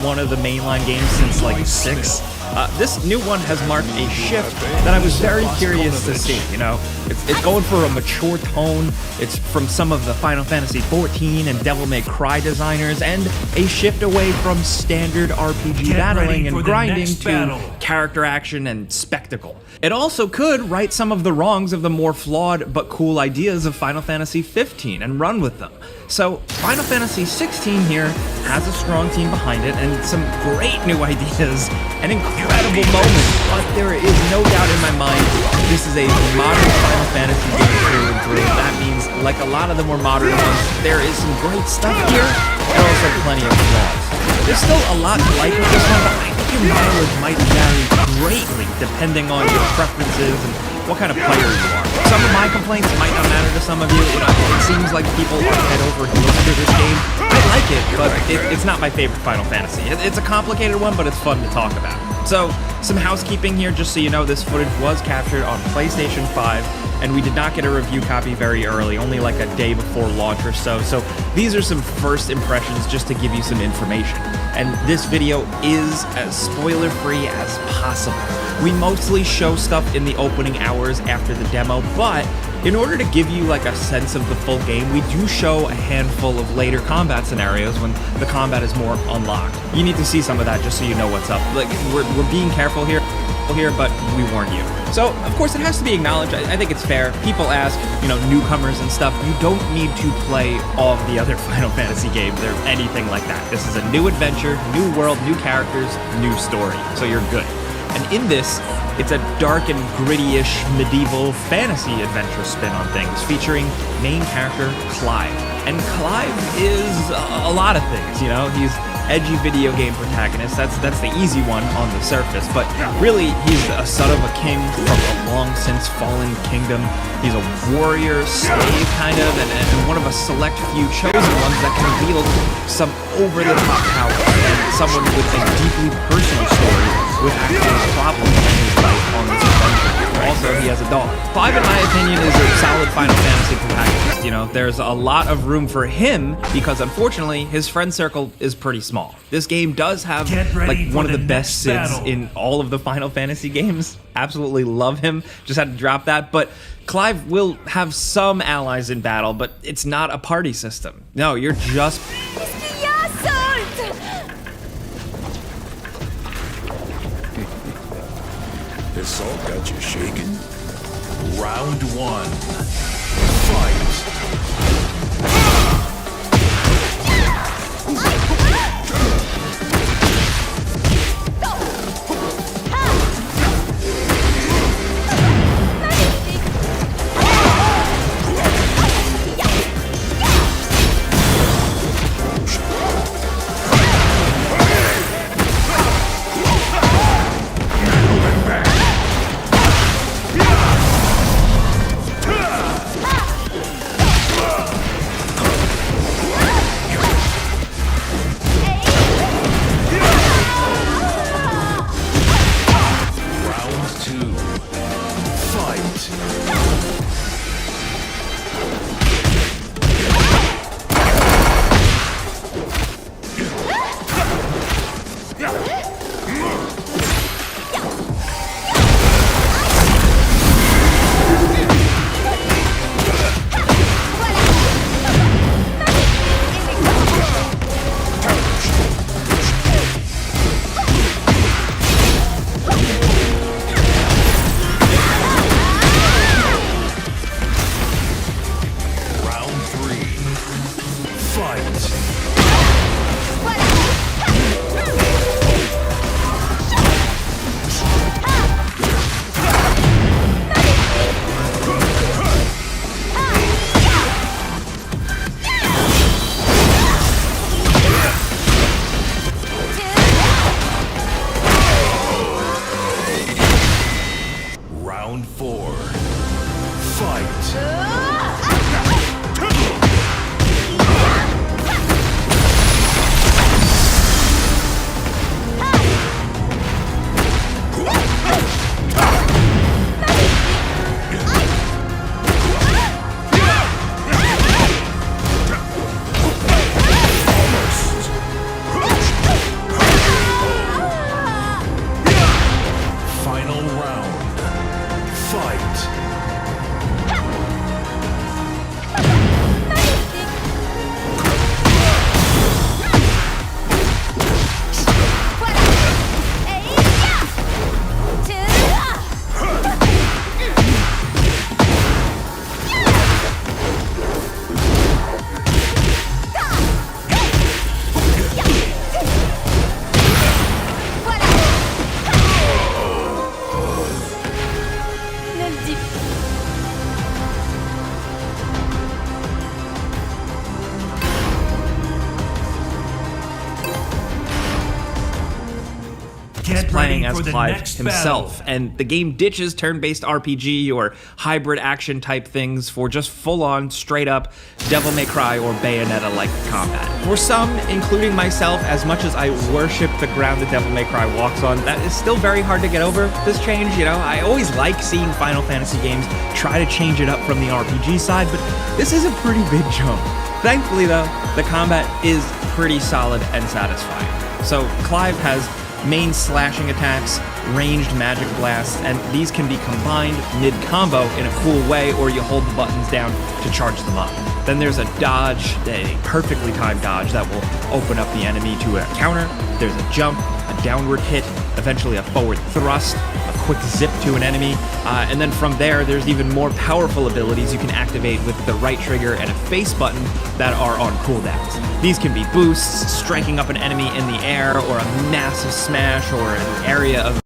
one of the mainline games since like 6. This new one has marked a shift that I was very curious to see. You know, it's going for a mature tone. It's from some of the Final Fantasy XIV and Devil May Cry designers, and a shift away from standard RPG battling and grinding to character action and spectacle. It also could right some of the wrongs of the more flawed but cool ideas of Final Fantasy XV and run with them. So Final Fantasy XVI here has a strong team behind it and some great new ideas and incredible moments, but there is no doubt in my mind this is a modern Final Fantasy game through and through. That means, like a lot of the more modern ones, there is some great stuff here and also plenty of flaws. There's still a lot to like with this one, but I think your mileage might vary greatly depending on your preferences and what kind of player you are. Some of my complaints might not matter to some of you. It seems like people are head over heels for this game. I like it, but it's not my favorite Final Fantasy. It's a complicated one, but it's fun to talk about. So, some housekeeping here, just so you know, this footage was captured on PlayStation 5, and we did not get a review copy very early, only like a day before launch or so. So these are some first impressions just to give you some information. And this video is as spoiler-free as possible. We mostly show stuff in the opening hours after the demo, but in order to give you like a sense of the full game, we do show a handful of later combat scenarios when the combat is more unlocked. You need to see some of that just so you know what's up. Like, we're being careful here, but we warn you. So, of course, it has to be acknowledged. I think it's fair. People ask, you know, newcomers and stuff, you don't need to play all of the other Final Fantasy games or anything like that. This is a new adventure, new world, new characters, new story. So you're good. And in this, it's a dark and gritty-ish medieval fantasy adventure spin on things, featuring main character Clive. And Clive is a lot of things, you know? He's edgy video game protagonist. That's the easy one on the surface, but really he's a son of a king from a long since fallen kingdom. He's a warrior, slave kind of, and one of a select few chosen ones that can wield some over-the-top power, and someone with a deeply personal story with actual problems in his life on this adventure. Also, he has a dog. Clive, in my opinion, is a solid Final Fantasy protagonist. You know, there's a lot of room for him because, unfortunately, his friend circle is pretty small. This game does have like one of the best Cids in all of the Final Fantasy games. Absolutely love him. Just had to drop that. But Clive will have some allies in battle, but it's not a party system. No, you're just... This all got you shaking? Round 1. Fight! is Get playing ready as for the Clive next himself, battle. and the game ditches turn-based RPG or hybrid action type things for just full-on, straight-up Devil May Cry or Bayonetta-like combat. For some, including myself, as much as I worship the ground that Devil May Cry walks on, that is still very hard to get over, this change, you know? I always like seeing Final Fantasy games try to change it up from the RPG side, but this is a pretty big jump. Thankfully, though, the combat is pretty solid and satisfying. So Clive has main slashing attacks, ranged magic blasts, and these can be combined mid-combo in a cool way, or you hold the buttons down to charge them up. Then there's a dodge, a perfectly timed dodge that will open up the enemy to a counter. There's a jump, a downward hit, eventually a forward thrust, a quick zip to an enemy, and then from there, there's even more powerful abilities you can activate with the right trigger and a face button that are on cooldowns. These can be boosts, striking up an enemy in the air, or a massive smash, or an area of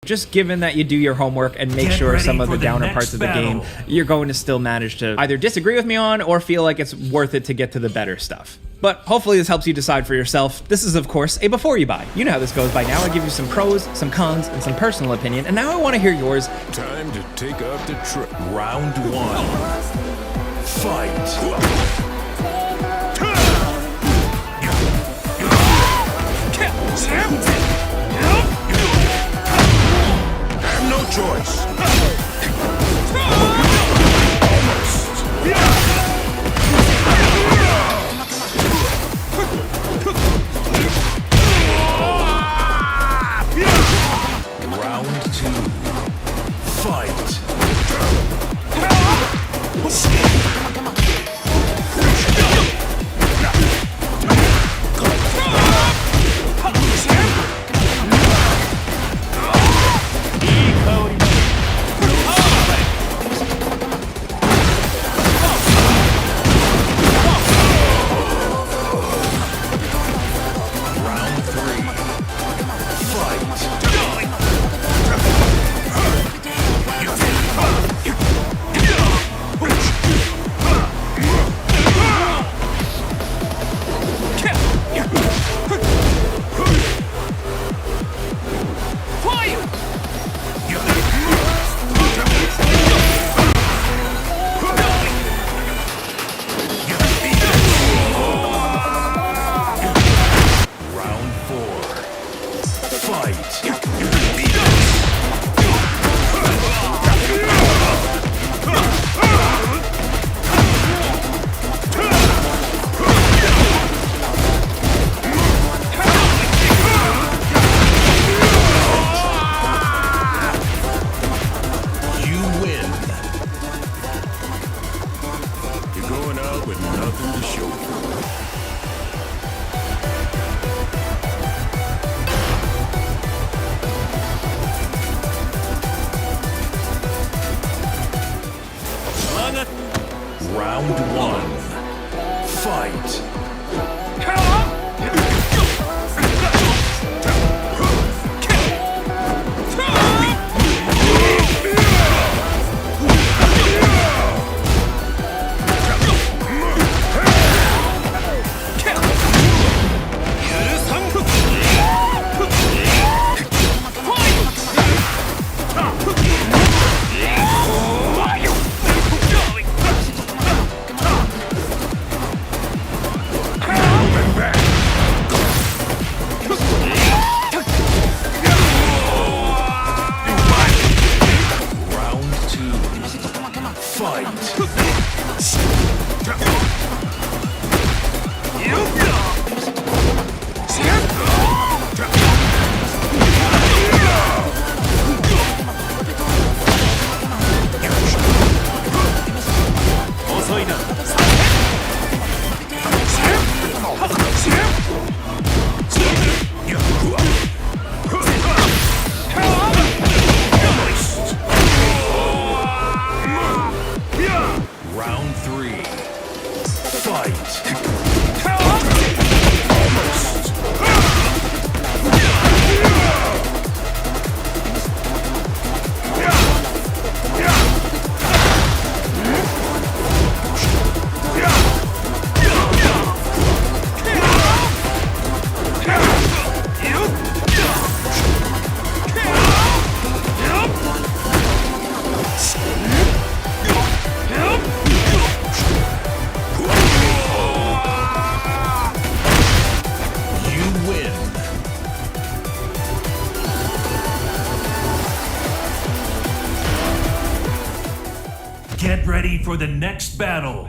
just given that you do your homework and make Get sure ready some of for the the downer next parts of the game, battle. you're going to still manage to either disagree with me on or feel like it's worth it to get to the better stuff. But hopefully this helps you decide for yourself. This is, of course, a before you buy. You know how this goes by now. I give you some pros, some cons, and some personal opinion, and now I want to hear yours. Time to take out the trip. Round one. Fight. Have no choice. Round two. Fight. Round three. Round four. Fight. You win. You're going out with nothing to show for it. Round one. Fight. Round two. Fight. Round 3. Fight! Get ready for the next battle.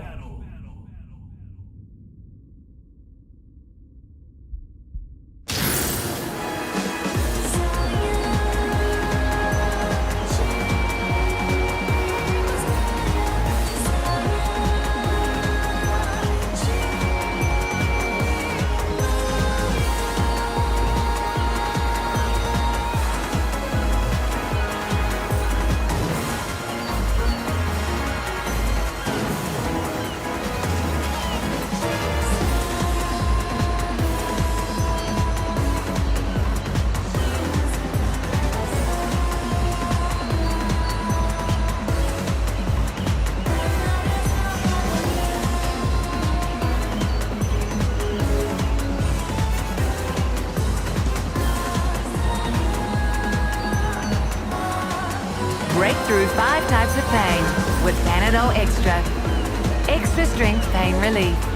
Break through 5 types of pain with Panadol Extra. Extra strength pain relief.